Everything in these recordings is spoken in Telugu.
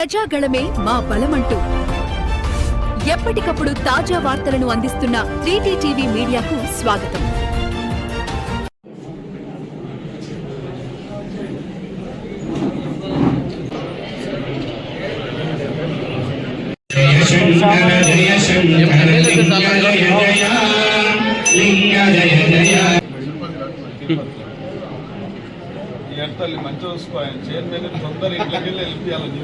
ప్రజాగళమే మా బలమంటూ ఎప్పటికప్పుడు తాజా వార్తలను అందిస్తున్న 3T టీవీ మీడియాకు స్వాగతం. ఎంతల్లి మంచి చూసుకోవాలి చైర్మన్ తొందర ఇంట్లోకి వెళ్ళిపోయాలని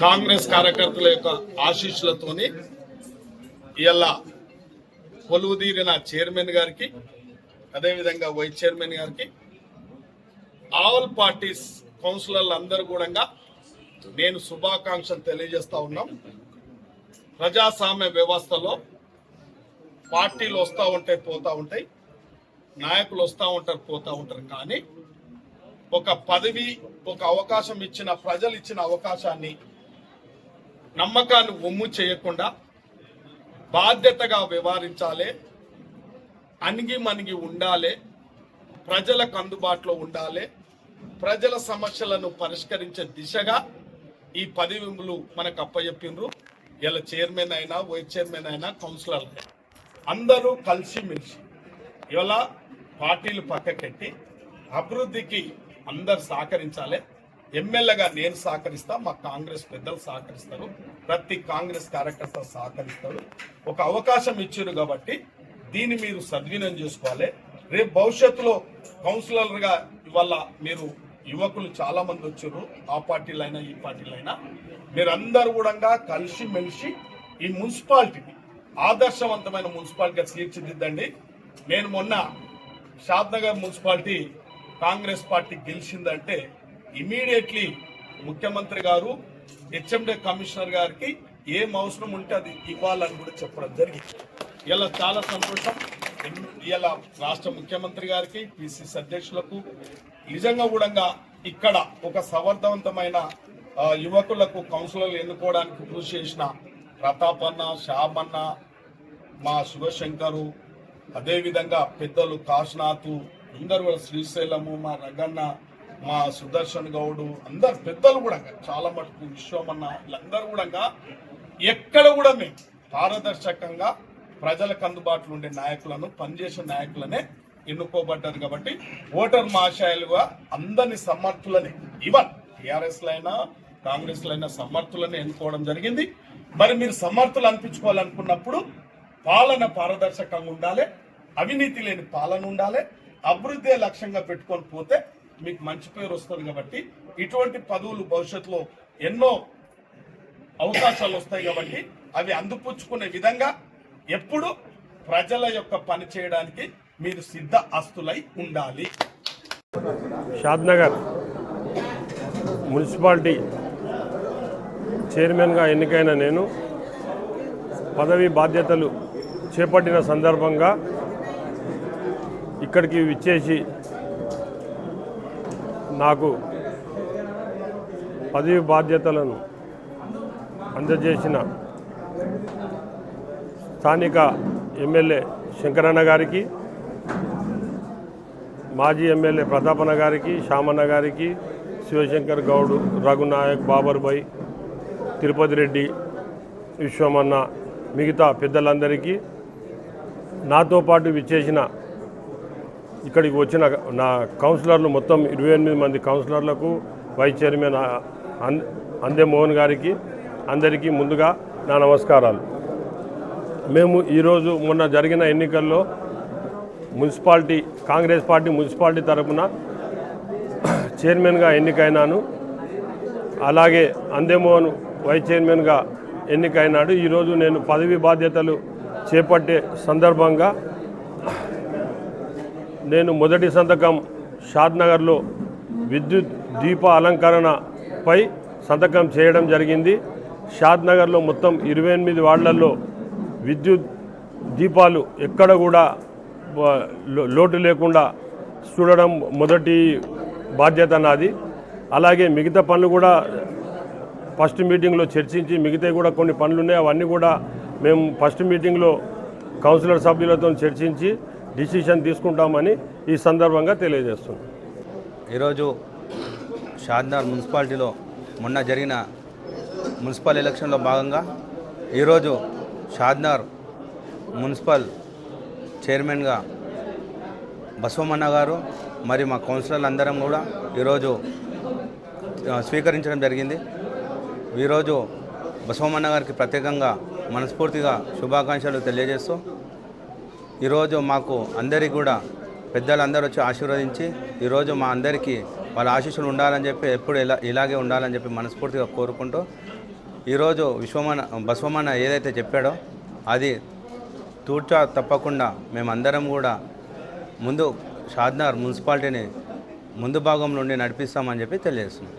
కాంగ్రెస్ కార్యకర్తల యొక్క ఆశీస్సులతోని ఇలా కొలువుదీరిన చైర్మన్ గారికి అదేవిధంగా వైస్ చైర్మన్ గారికి ఆల్ పార్టీస్ కౌన్సిలర్లు అందరూ కూడా నేను శుభాకాంక్షలు తెలియజేస్తా ఉన్నాం. ప్రజాస్వామ్య వ్యవస్థలో పార్టీలు వస్తూ ఉంటాయి పోతూ ఉంటాయి, నాయకులు వస్తూ ఉంటారు పోతూ ఉంటారు. కానీ ఒక పదవి ఒక అవకాశం ఇచ్చిన ప్రజలు ఇచ్చిన అవకాశాన్ని నమ్మకాన్ని ఒమ్ము చేయకుండా బాధ్యతగా వ్యవహరించాలి, అణిగి మణిగి ఉండాలి, ప్రజలకు అందుబాటులో ఉండాలి, ప్రజల సమస్యలను పరిష్కరించే దిశగా ఈ పదవులు మనకు అప్పచెప్పినరు. ఇలా చైర్మన్ అయినా వైస్ చైర్మన్ అయినా కౌన్సిలర్ అందరూ కలిసిమెలిసి ఇలా పార్టీలు పక్కకెట్టి అభివృద్ధికి అందరు సహకరించాలి. ఎమ్మెల్యేగా నేను సహకరిస్తా, మా కాంగ్రెస్ పెద్దలు సహకరిస్తారు, ప్రతి కాంగ్రెస్ కార్యకర్త సహకరిస్తారు. ఒక అవకాశం ఇచ్చారు కాబట్టి దీన్ని మీరు సద్వినియోగం చేసుకోవాలి. రేపు భవిష్యత్తులో కౌన్సిలర్గా ఇవాళ మీరు యువకులు చాలా మంది వచ్చారు, ఆ పార్టీలైనా ఈ పార్టీలైనా మీరందరూ కూడా కలిసిమెలిసి ఈ మున్సిపాలిటీని ఆదర్శవంతమైన మున్సిపాలిటీగా తీర్చిదిద్దండి. నేను మొన్న షాద్నగర్ మున్సిపాలిటీ కాంగ్రెస్ పార్టీ గెలిచిందంటే ఇమీడియట్లీ ముఖ్యమంత్రి గారు హెచ్ఎండి కమిషనర్ గారికి ఏం అవసరం ఉంటే అది ఇవ్వాలని కూడా చెప్పడం జరిగింది. ఇలా చాలా సంతోషం. ఇలా రాష్ట్ర ముఖ్యమంత్రి గారికి పిసిసి అధ్యక్షులకు నిజంగా కూడా ఇక్కడ ఒక సమర్థవంతమైన యువకులకు కౌన్సిలర్లు ఎన్నుకోవడానికి కృషి చేసిన ప్రతాపన్న, శ్యామన్న, మా శివశంకరు, అదేవిధంగా పెద్దలు కాశనాథ్, అందరు కూడా శ్రీశైలము, మా రగన్న, మా సుదర్శన్ గౌడు, అందరు పెద్దలు కూడా చాలా మటుకు విశ్వమన్న, వీళ్ళందరూ కూడా ఎక్కడ కూడా మేము పారదర్శకంగా ప్రజలకు అందుబాటులో ఉండే నాయకులను, పనిచేసే నాయకులనే ఎన్నుకోబడ్డారు. కాబట్టి ఓటర్ మహాశయాలుగా అందరినీ సమర్థులని, ఈవెన్ టీఆర్ఎస్ లైనా కాంగ్రెస్ లైనా సమర్థులని ఎన్నుకోవడం జరిగింది. మరి మీరు సమర్థులు అనిపించుకోవాలనుకున్నప్పుడు పాలన పారదర్శకంగా ఉండాలి, అవినీతి లేని పాలన ఉండాలి, అభివృద్ధి లక్ష్యంగా పెట్టుకొని పోతే మీకు మంచి పేరు వస్తుంది. కాబట్టి ఇటువంటి పదవులు భవిష్యత్తులో ఎన్నో అవకాశాలు వస్తాయి. కాబట్టి అవి అందిపుచ్చుకునే విధంగా ఎప్పుడు ప్రజల యొక్క పని చేయడానికి మీరు సిద్ధ అస్తులై ఉండాలి. షాద్నగర్ మున్సిపాలిటీ చైర్మన్గా ఎన్నికైన నేను పదవి బాధ్యతలు చేపట్టిన సందర్భంగా ఇక్కడికి విచ్చేసి నాకు పదవి బాధ్యతలను అందజేసిన స్థానిక ఎమ్మెల్యే శంకరన్న గారికి, మాజీ ఎమ్మెల్యే ప్రతాపన్న గారికి, శ్యామన్న గారికి, శివశంకర్ గౌడ్, రఘునాయక్, బాబర్ భాయ్, తిరుపతి రెడ్డి, విశ్వమన్న, మిగతా పెద్దలందరికీ, నాతో పాటు విచ్చేసిన ఇక్కడికి వచ్చిన నా కౌన్సిలర్లు మొత్తం 28 మంది కౌన్సిలర్లకు, వైస్ చైర్మన్ అందే మోహన్ గారికి అందరికీ ముందుగా నా నమస్కారాలు. మేము ఈరోజు మొన్న జరిగిన ఎన్నికల్లో మున్సిపాలిటీ కాంగ్రెస్ పార్టీ మున్సిపాలిటీ తరఫున చైర్మన్గా ఎన్నికైనాను. అలాగే అందేమోహన్ వైస్ చైర్మన్గా ఎన్నికైనాడు. ఈరోజు నేను పదవి బాధ్యతలు చేపట్టే సందర్భంగా నేను మొదటి సంతకం షాద్నగర్లో విద్యుత్ దీప అలంకరణపై సంతకం చేయడం జరిగింది. షాద్నగర్లో మొత్తం 28 వార్డులలో విద్యుత్ దీపాలు ఎక్కడ కూడా లోటు లేకుండా చూడడం మొదటి బాధ్యత నాది. అలాగే మిగతా పనులు కూడా ఫస్ట్ మీటింగ్లో చర్చించి మిగతా కూడా కొన్ని పనులు ఉన్నాయి, అవన్నీ కూడా మేము ఫస్ట్ మీటింగ్లో కౌన్సిలర్ సభ్యులతో చర్చించి డిసిషన్ తీసుకుంటామని ఈ సందర్భంగా తెలియజేస్తున్నాం. ఈరోజు షాద్నగర్ మున్సిపాలిటీలో మొన్న జరిగిన మున్సిపల్ ఎలక్షన్లో భాగంగా ఈరోజు షాద్నగర్ మున్సిపల్ చైర్మన్గా బసవమన్న గారు మరి మా కౌన్సిలర్లు అందరం కూడా ఈరోజు స్వీకరించడం జరిగింది. ఈరోజు బసవమన్న గారికి ప్రత్యేకంగా మనస్ఫూర్తిగా శుభాకాంక్షలు తెలియజేస్తూ ఈరోజు మాకు అందరికీ కూడా పెద్దలందరూ వచ్చి ఆశీర్వదించి ఈరోజు మా అందరికీ వాళ్ళ ఆశీస్సులు ఉండాలని చెప్పి ఎప్పుడు ఇలాగే ఉండాలని చెప్పి మనస్ఫూర్తిగా కోరుకుంటూ ఈరోజు బసవమన్న ఏదైతే చెప్పాడో అది తూర్చా తప్పకుండా మేమందరం కూడా ముందు షాద్నగర్ మున్సిపాలిటీని ముందు భాగంలో ఉండి నడిపిస్తామని చెప్పి తెలియజేస్తున్నాం.